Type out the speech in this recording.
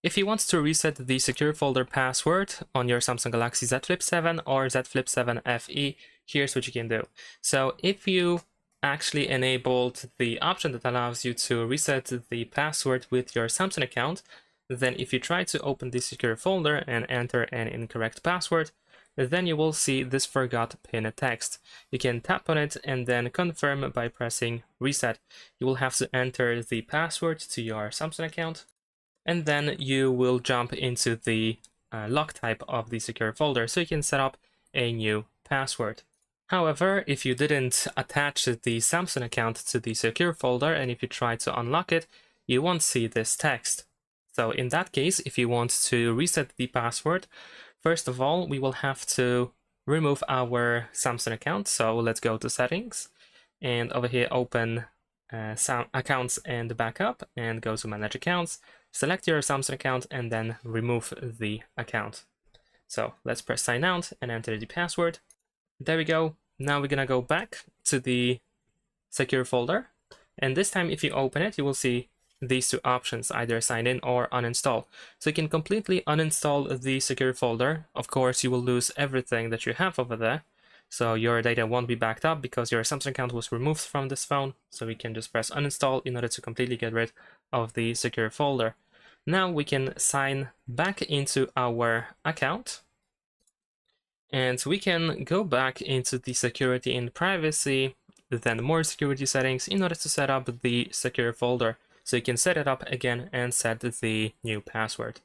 If you want to reset the secure folder password on your Samsung Galaxy Z Flip 7 or Z Flip 7 FE, here's what you can do. So if you actually enabled the option that allows you to reset the password with your Samsung account, then if you try to open the secure folder and enter an incorrect password, then you will see this forgot pin text. You can tap on it and then confirm by pressing reset. You will have to enter the password to your Samsung account, and then you will jump into the lock type of the secure folder so you can set up a new password. However, if you didn't attach the Samsung account to the secure folder and if you try to unlock it, you won't see this text. So in that case, if you want to reset the password, first of all, we will have to remove our Samsung account. So let's go to settings and over here open accounts and backup and go to manage accounts. Select your Samsung account and then remove the account. So let's press sign out and enter the password. There we go. Now we're gonna go back to the secure folder. And this time, if you open it, you will see these two options, either sign in or uninstall. So you can completely uninstall the secure folder. Of course, you will lose everything that you have over there. So your data won't be backed up because your Samsung account was removed from this phone. So we can just press uninstall in order to completely get rid of the secure folder. Now we can sign back into our account. And we can go back into the security and privacy, then more security settings in order to set up the secure folder. So you can set it up again and set the new password.